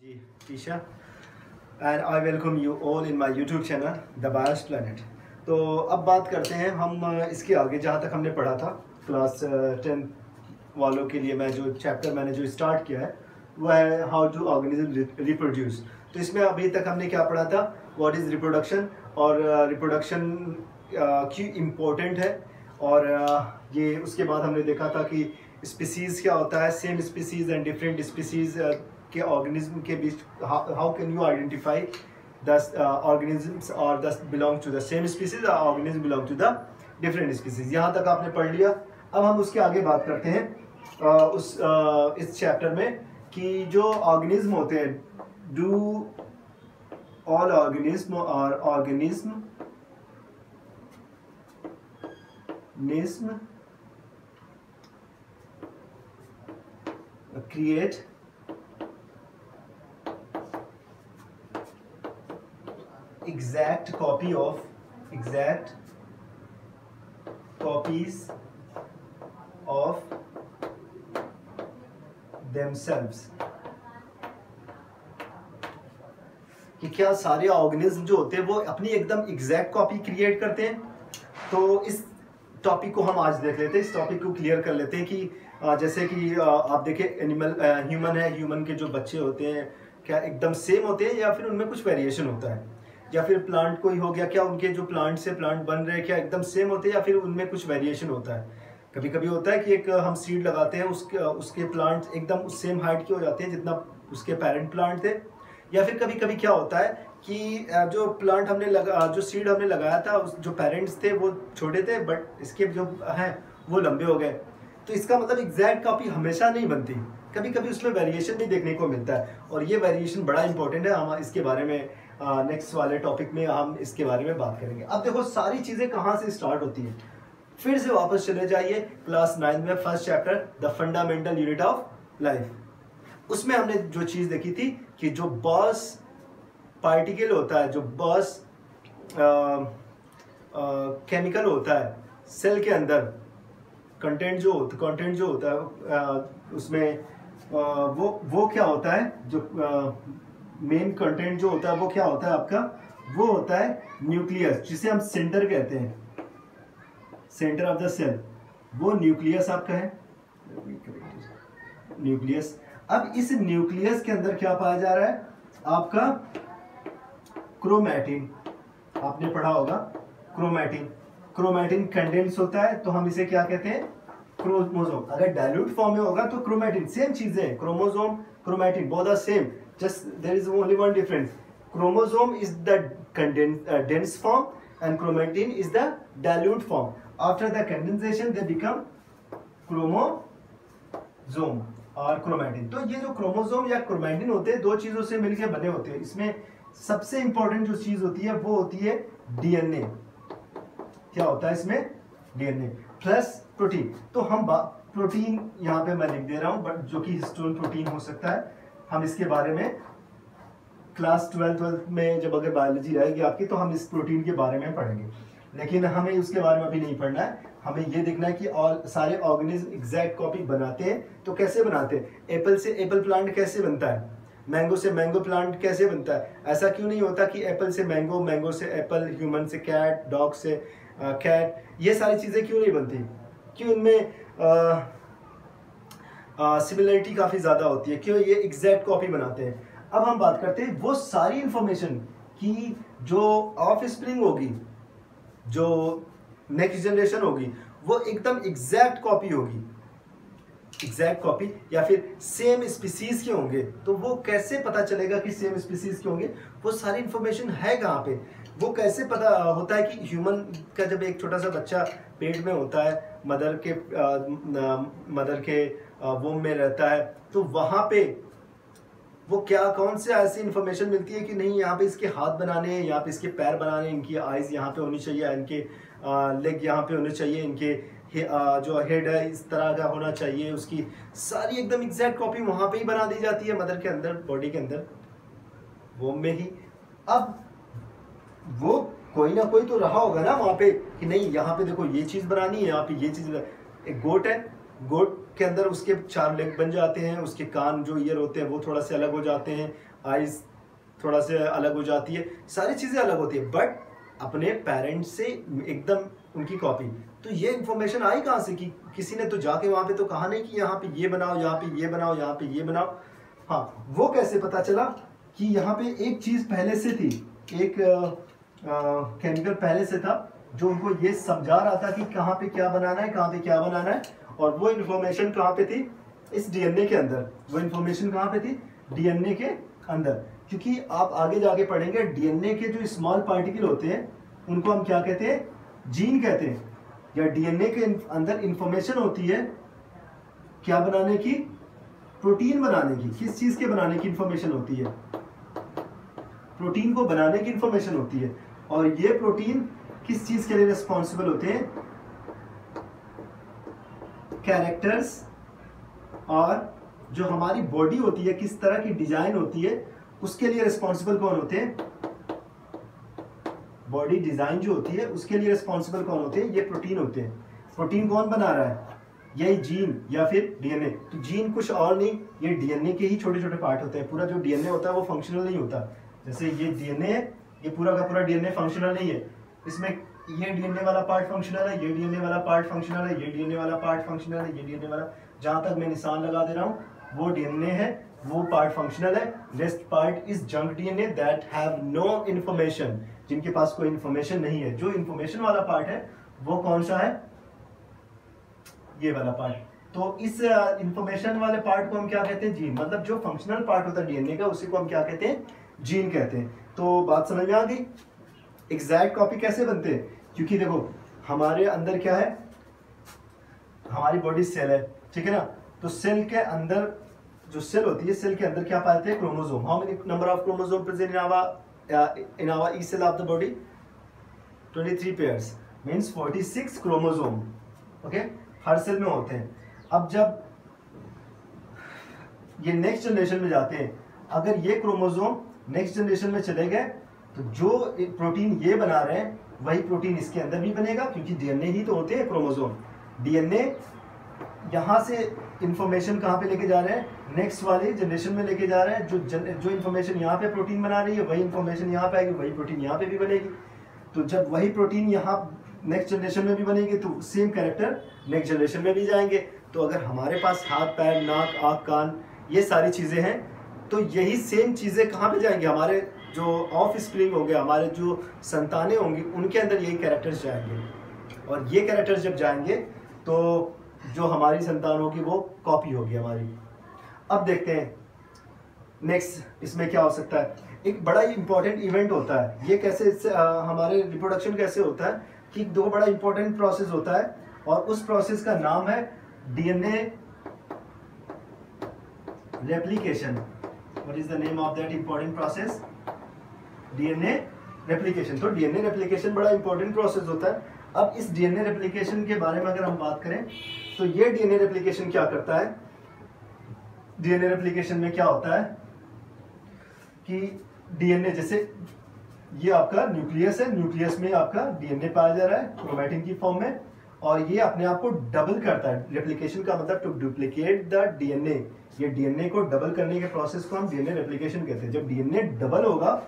Ji Isha and I welcome you all in my YouTube channel the Bios Planet. तो अब बात करते हैं हम इसके आगे, जहाँ तक हमने पढ़ा था क्लास 10 वालों के लिए। मैं जो चैप्टर मैंने जो स्टार्ट किया है वो है हाउ टू ऑर्गेनिज्म रिप्रोड्यूस। तो इसमें अभी तक हमने क्या पढ़ा था, व्हाट इज़ रिप्रोडक्शन, और रिप्रोडक्शन क्यों इम्पोर्टेंट है। और ये उसके बाद हमने देखा था कि स्पीसीज़ क्या होता है, same species and different species के ऑर्गेनिज्म के बीच how can you identify the organisms और the belong to the same species, organism belong to the different species. यहाँ तक आपने पढ़ लिया। अब हम उसके आगे बात करते हैं इस चैप्टर में कि जो ऑर्गेनिज्म होते हैं, डू ऑल ऑर्गेनिज्म और organism create exact copies of themselves। कि क्या सारे ऑर्गेनिज्म जो होते हैं वो अपनी एकदम एग्जैक्ट कॉपी क्रिएट करते हैं? तो इस टॉपिक को हम आज देख लेते हैं, इस टॉपिक को क्लियर कर लेते हैं कि जैसे कि आप देखें एनिमल, ह्यूमन है, ह्यूमन के जो बच्चे होते हैं क्या एकदम सेम होते हैं या फिर उनमें कुछ वेरिएशन होता है? या फिर प्लांट कोई हो गया, क्या उनके जो प्लांट से प्लांट बन रहे हैं क्या एकदम सेम होते हैं या फिर उनमें कुछ वेरिएशन होता है? कभी कभी होता है कि एक हम सीड लगाते हैं, उसके प्लांट एकदम सेम हाइट के हो जाते हैं जितना उसके पेरेंट प्लांट थे। या फिर कभी कभी क्या होता है कि जो प्लांट हमने जो सीड हमने लगाया था, जो पेरेंट्स थे वो छोटे थे बट इसके जो हैं वो लंबे हो गए। तो इसका मतलब एग्जैक्ट कॉपी हमेशा नहीं बनती, कभी कभी उसमें वेरिएशन भी देखने को मिलता है। और ये वेरिएशन बड़ा इंपॉर्टेंट है, हम इसके बारे में नेक्स्ट वाले टॉपिक में हम इसके बारे में बात करेंगे। अब देखो सारी चीज़ें कहाँ से स्टार्ट होती हैं। फिर से वापस चले जाइए क्लास 9 में, first chapter the fundamental unit of life. उसमें हमने जो चीज़ देखी थी कि जो बॉस पार्टिकल होता है, जो बॉस केमिकल होता है सेल के अंदर, कंटेंट जो होता है उसमें वो क्या होता है, जो मेन कंटेंट जो होता है वो क्या होता है आपका, वो होता है न्यूक्लियस, जिसे हम सेंटर कहते हैं, सेंटर ऑफ द सेल। वो न्यूक्लियस आपका है, न्यूक्लियस। अब इस न्यूक्लियस के अंदर क्या पाया जा रहा है आपका, क्रोमैटिन। आपने पढ़ा होगा क्रोमैटिन कंडेंस होता है तो हम इसे क्या कहते हैं, क्रोमोसोम। अगर डाइल्यूट फॉर्म में होगा तो क्रोमैटिन, सेम चीजें हैं, chromosome chromatin both are same, just there is only one difference. Chromosome is the dense form and chromatin is the dilute form. After the condensation they become chromosome और chromatin। तो ये जो chromosome या chromatin होते हैं दो चीजों से मिलकर बने होते हैं। इसमें सबसे इंपॉर्टेंट जो चीज होती है वो होती है डीएनए। क्या होता है इसमें, डीएनए प्लस प्रोटीन। तो हम प्रोटीन यहाँ पे मैं लिख दे रहा हूँ, बट जो कि हिस्टोन प्रोटीन हो सकता है। हम इसके बारे में क्लास 12 में जब अगर बायोलॉजी रहेगी आपकी तो हम इस प्रोटीन के बारे में पढ़ेंगे, लेकिन हमें उसके बारे में अभी नहीं पढ़ना है। हमें ये देखना है कि सारे ऑर्गेनिज्म एग्जैक्ट कॉपी बनाते हैं तो कैसे बनाते हैं। एप्पल से एप्पल प्लांट कैसे बनता है, मैंगो से मैंगो प्लांट कैसे बनता है। ऐसा क्यों नहीं होता कि एप्पल से मैंगो, मैंगो से एप्पल, ह्यूमन से कैट, डॉग से कैट, ये सारी चीज़ें क्यों नहीं बनती? क्यों उनमें सिमिलरिटी काफ़ी ज़्यादा होती है, क्यों ये एग्जैक्ट कॉपी बनाते हैं। अब हम बात करते हैं वो सारी इंफॉर्मेशन की जो ऑफ स्प्रिंग होगी, जो नेक्स्ट जनरेशन होगी, वो एकदम एग्जैक्ट कॉपी होगी, एग्जैक्ट कॉपी, या फिर सेम स्पीसीज के होंगे। तो वो कैसे पता चलेगा कि सेम स्पीसीज के होंगे? वो सारी इंफॉर्मेशन है कहाँ पे, वो कैसे पता होता है कि ह्यूमन का जब एक छोटा सा बच्चा पेट में होता है, मदर के वोम में रहता है, तो वहाँ पे वो कौन से ऐसी इंफॉर्मेशन मिलती है कि नहीं यहाँ पे इसके हाथ बनाने हैं, यहाँ पे इसके पैर बनाने, इनकी आइज़ यहाँ पे होनी चाहिए, इनके लेग यहाँ पे होने चाहिए, इनके जो हेड है इस तरह का होना चाहिए। उसकी सारी एकदम एग्जैक्ट कॉपी वहाँ पे ही बना दी जाती है, मदर के अंदर, बॉडी के अंदर, वोम में ही। अब वो कोई ना कोई तो रहा होगा ना वहाँ पे कि नहीं यहाँ पे देखो ये चीज़ बनानी है, यहाँ पे ये चीज़। एक गोट है, गोट के अंदर उसके 4 लेग बन जाते हैं, उसके कान जो ईयर होते हैं वो थोड़ा से अलग हो जाते हैं, आइज थोड़ा से अलग हो जाती है, सारी चीज़ें अलग होती है, बट अपने पेरेंट्स से एकदम उनकी कॉपी। तो ये इन्फॉर्मेशन आई कहाँ से कि किसी ने तो जाके वहाँ पे तो कहा नहीं कि यहाँ पे ये बनाओ, यहाँ पे ये बनाओ, यहाँ पे ये बनाओ। हाँ, वो कैसे पता चला कि यहाँ पे एक चीज़ पहले से थी, एक केमिकल पहले से था जो उनको ये समझा रहा था कि कहाँ पे क्या बनाना है, कहाँ पे क्या बनाना है। और वो इन्फॉर्मेशन कहाँ पे थी? इस डीएनए के अंदर। वो इन्फॉर्मेशन कहाँ पे थी? डीएनए के अंदर। क्योंकि आप आगे जाके पढ़ेंगे डीएनए के जो स्मॉल पार्टिकल होते हैं उनको हम क्या कहते हैं? जीन कहते हैं। या डीएनए के अंदर इंफॉर्मेशन होती है क्या बनाने की? प्रोटीन बनाने की। किस चीज के बनाने की इंफॉर्मेशन होती है? प्रोटीन को बनाने की इंफॉर्मेशन होती है। और ये प्रोटीन किस चीज के लिए रिस्पॉन्सिबल होते हैं? कैरेक्टर्स, और जो हमारी बॉडी होती है, किस तरह की डिजाइन होती है, उसके लिए रिस्पॉन्सिबल कौन होते हैं? बॉडी डिजाइन जो होती है उसके लिए रिस्पॉन्सिबल कौन होते हैं? ये प्रोटीन होते हैं। प्रोटीन कौन बना रहा है? यही जीन या फिर डीएनए। तो जीन कुछ और नहीं, ये डीएनए के ही छोटे छोटे पार्ट होते हैं। पूरा जो डीएनए होता है वो फंक्शनल नहीं होता। जैसे ये डीएनए है, ये पूरा का पूरा डीएनए फंक्शनल नहीं है। इसमें ये डीएनए वाला पार्ट फंक्शनल है, ये डीएनए वाला पार्ट फंक्शनल है, ये डीएनए वाला पार्ट फंक्शनल है, ये डीएनए वाला, जहां तक मैं निशान लगा दे रहा हूँ वो डीएनए है, वो पार्ट फंक्शनल है। Next part is junk DNA that have no information, जिनके पास कोई इंफॉर्मेशन नहीं है। जो इंफॉर्मेशन वाला पार्ट है वो कौन सा है? ये वाला पार्ट। तो इस इंफॉर्मेशन वाले पार्ट को हम क्या कहते हैं? जीन। मतलब जो फंक्शनल पार्ट होता है डीएनए का उसी को हम क्या कहते हैं? जीन कहते हैं। तो बात समझ में आ गई? एग्जैक्ट कॉपी कैसे बनते हैं? क्योंकि देखो हमारे अंदर क्या है, हमारी बॉडी सेल है, ठीक है ना। तो सेल के अंदर जो सेल होती है, सेल के अंदर क्या पाते हैं? Chromosome. How many number of chromosome present in our each cell of the body? 23 pairs means 46 chromosome. Okay, her cell में होते हैं। अब जब ये नेक्स्ट जनरेशन में जाते हैं, अगर ये क्रोमोसोम नेक्स्ट जनरेशन में चले गए तो जो प्रोटीन ये बना रहे हैं वही प्रोटीन इसके अंदर भी बनेगा, क्योंकि डीएनए ही तो होते हैं क्रोमोसोम। डीएनए यहाँ से इंफॉर्मेशन कहाँ पे लेके जा रहे हैं? नेक्स्ट वाली जनरेशन में लेके जा रहे हैं। जो इंफॉर्मेशन यहाँ पे प्रोटीन बना रही है वही इंफॉर्मेशन यहाँ पे आएगी, वही प्रोटीन यहाँ पे भी बनेगी। तो जब वही प्रोटीन यहाँ नेक्स्ट जनरेशन में भी बनेगी तो सेम कैरेक्टर नेक्स्ट जनरेशन में भी जाएंगे। तो अगर हमारे पास हाथ, पैर, नाक, आँख, कान, ये सारी चीज़ें हैं, तो यही सेम चीज़ें कहाँ पे जाएंगी? हमारे जो ऑफ स्प्रिंग होंगे, हमारे जो संतानें होंगी, उनके अंदर यही कैरेक्टर्स जाएंगे। और ये कैरेक्टर्स जब जाएंगे तो जो हमारी संतान होगी वो कॉपी होगी हमारी। अब देखते हैं नेक्स्ट इसमें क्या हो सकता है। एक बड़ा ही इंपॉर्टेंट इवेंट होता है। ये कैसे हमारे रिप्रोडक्शन कैसे होता है कि दो बड़ा इंपॉर्टेंट प्रोसेस होता है, और उस प्रोसेस का नाम है DNA replication. What is the name of that important process? DNA replication. तो डीएनए रेप्लिकेशन बड़ा इंपॉर्टेंट प्रोसेस होता है। अब इस डीएनए रेप्लिकेशन के बारे में अगर हम बात करें तो ये डीएनए रेप्लिकेशन क्या करता है? डीएनए रेप्लिकेशन में क्या होता है कि डीएनए, जैसे ये आपका न्यूक्लियस है, न्यूक्लियस में आपका डीएनए पाया जा रहा है क्रोमैटिन की फॉर्म में, और ये अपने आप को डबल करता है। रेप्लिकेशन का मतलब टू डुप्लीकेट द डीएनए। ये डीएनए को डबल करने के प्रोसेस को हम डीएनए रेप्लिकेशन कहते हैं। जब डीएनए डबल होगा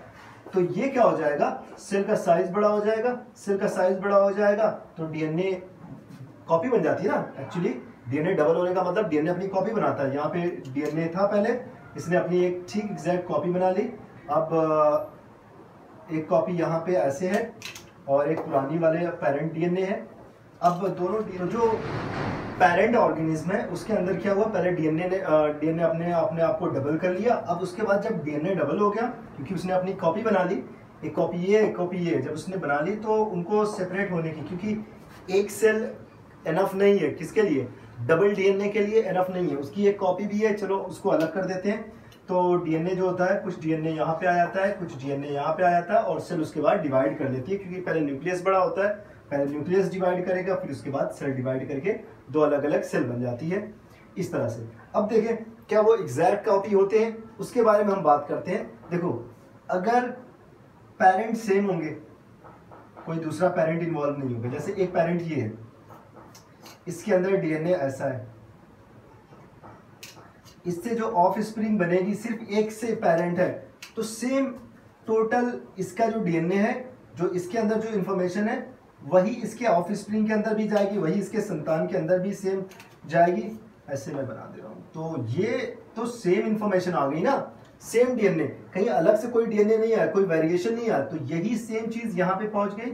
तो ये क्या हो जाएगा? सेल का साइज बड़ा हो जाएगा। सेल का साइज बड़ा हो जाएगा तो डीएनए कॉपी बन जाती है ना। एक्चुअली डीएनए डबल होने का मतलब डीएनए अपनी कॉपी बनाता है। यहाँ पे डीएनए था पहले, इसने अपनी एक ठीक एग्जैक्ट कॉपी बना ली। अब एक कॉपी यहाँ पे ऐसे है और एक पुरानी वाले पेरेंट डीएनए है। अब दोनों जो पेरेंट ऑर्गेनिज्म है उसके अंदर क्या हुआ? पहले डीएनए अपने आप को डबल कर लिया। अब उसके बाद जब डीएनए डबल हो गया, क्योंकि उसने अपनी कॉपी बना ली, एक कॉपी ये, एक कॉपी ये, जब उसने बना ली तो उनको सेपरेट होने की, क्योंकि एक सेल एनफ नहीं है किसके लिए? डबल डीएनए के लिए एनफ नहीं है। उसकी एक कॉपी भी है, चलो उसको अलग कर देते हैं। तो डीएनए जो होता है, कुछ डीएनए यहाँ पे आ जाता है, कुछ डीएनए यहाँ पे आ जाता है, और सेल उसके बाद डिवाइड कर लेती है, क्योंकि पहले न्यूक्लियस बड़ा होता है, पहले न्यूक्लियस डिवाइड करेगा, फिर उसके बाद सेल डिवाइड करके दो अलग अलग सेल बन जाती है इस तरह से। अब देखें क्या वो एग्जैक्ट कॉपी होते हैं, उसके बारे में हम बात करते हैं। देखो अगर पेरेंट सेम होंगे, कोई दूसरा पेरेंट इन्वॉल्व नहीं होगा, जैसे एक पेरेंट ये है, इसके अंदर डीएनए ऐसा है, इससे जो ऑफ स्प्रिंग बनेगी सिर्फ एक से पेरेंट है, तो सेम टोटल इसका जो डीएनए है, जो इसके अंदर जो इंफॉर्मेशन है वही इसके ऑफ स्प्रिंग के अंदर भी जाएगी, वही इसके संतान के अंदर भी सेम जाएगी। ऐसे मैं बना दे रहा हूँ, तो ये तो सेम इंफॉर्मेशन आ गई ना, सेम डीएनए, कहीं अलग से कोई डीएनए नहीं आया, कोई वेरिएशन नहीं आया, तो यही सेम चीज यहाँ पे पहुंच गई।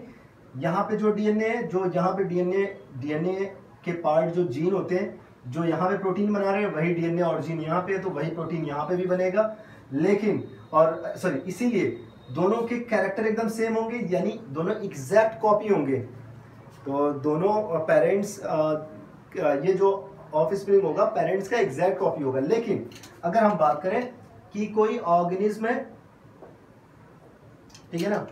यहाँ पे जो डीएनए है, जो यहाँ पे डीएनए के पार्ट जो जीन होते हैं, जो यहाँ पे प्रोटीन बना रहे हैं वही डीएनए और जीन यहाँ पे है, तो वही प्रोटीन यहाँ पे भी बनेगा। लेकिन और सॉरी, इसीलिए दोनों के कैरेक्टर एकदम सेम होंगे, यानी दोनों एग्जैक्ट कॉपी होंगे। तो दोनों पेरेंट्स, ये जो ऑफ स्प्रिंग होगा पेरेंट्स का एग्जैक्ट कॉपी होगा। लेकिन अगर हम बात करें कि कोई ऑर्गेनिज्म है, ठीक है ना,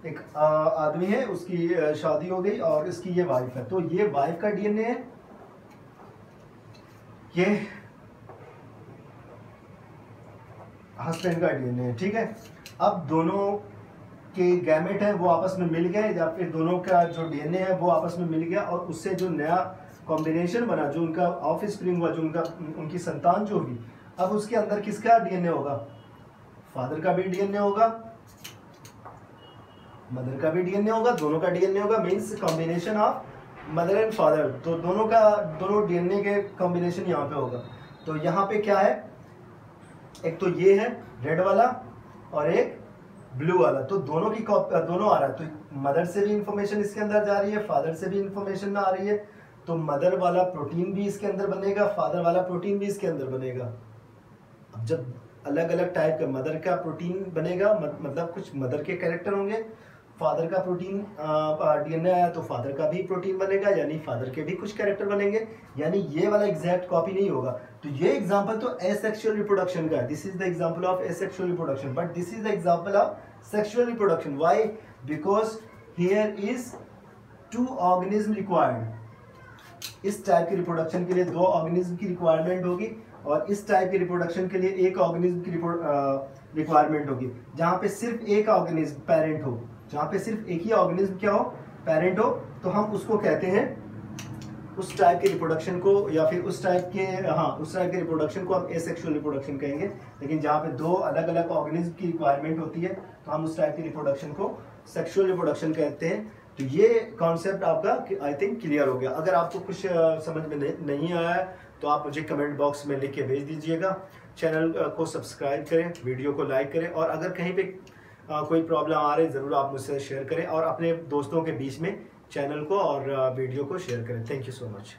एक आदमी है, उसकी शादी हो गई और इसकी ये वाइफ है, तो ये वाइफ का डीएनए है, ये हस्बैंड का डीएनए है, ठीक है। अब दोनों के गैमेट है वो आपस में मिल गए, या फिर दोनों का जो डीएनए है वो आपस में मिल गया, और उससे जो नया कॉम्बिनेशन बना, जो उनका ऑफ स्प्रिंग हुआ, जो उनकी संतान जो होगी, अब उसके अंदर किसका डीएनए होगा? फादर का भी डीएनए होगा, मदर का भी डीएनए होगा, दोनों का डीएनए होगा, means combination of mother and father. तो दोनों डीएनए के कॉम्बिनेशन यहाँ पे होगा। तो यहाँ पे क्या है, एक तो ये है रेड वाला और एक ब्लू वाला, तो दोनों आ रहा है, तो मदर से भी इंफॉर्मेशन इसके अंदर जा रही है, फादर से भी इंफॉर्मेशन आ रही है, तो मदर वाला प्रोटीन भी इसके अंदर बनेगा, फादर वाला प्रोटीन भी इसके अंदर बनेगा। अब जब अलग अलग टाइप का मदर का प्रोटीन बनेगा, मतलब कुछ मदर के कैरेक्टर होंगे, फादर का प्रोटीन डीएनए आया तो फादर का भी प्रोटीन बनेगा, यानी फादर के भी कुछ कैरेक्टर बनेंगे, यानी ये वाला एग्जैक्ट कॉपी नहीं होगा। तो ये एग्जांपल तो एसेक्सुअल रिप्रोडक्शन का है, this is the example of asexual reproduction, but this is the example of sexual reproduction. Why? Because here is 2 organism required. इस टाइप की रिप्रोडक्शन के लिए 2 ऑर्गेनिज्म की रिक्वायरमेंट होगी, और इस टाइप की रिप्रोडक्शन के लिए 1 ऑर्गेनिज्म की रिक्वायरमेंट होगी, जहाँ पे सिर्फ एक ऑर्गेनिज्म पेरेंट हो, जहाँ पे सिर्फ एक ही ऑर्गेनिज्म क्या हो, पेरेंट हो, तो हम उसको कहते हैं, उस टाइप के रिप्रोडक्शन को, या फिर उस टाइप के रिप्रोडक्शन को हम एसेक्सुअल रिप्रोडक्शन कहेंगे। लेकिन जहाँ पे 2 अलग अलग ऑर्गेनिज्म की रिक्वायरमेंट होती है, तो हम उस टाइप की रिप्रोडक्शन को सेक्सुअल रिप्रोडक्शन कहते हैं। तो ये कॉन्सेप्ट आपका आई थिंक क्लियर हो गया। अगर आपको कुछ समझ में नहीं आया है तो आप मुझे कमेंट बॉक्स में लिख के भेज दीजिएगा। चैनल को सब्सक्राइब करें, वीडियो को लाइक करें, और अगर कहीं पे कोई प्रॉब्लम आ रही है ज़रूर आप मुझसे शेयर करें, और अपने दोस्तों के बीच में चैनल को और वीडियो को शेयर करें। Thank you so much.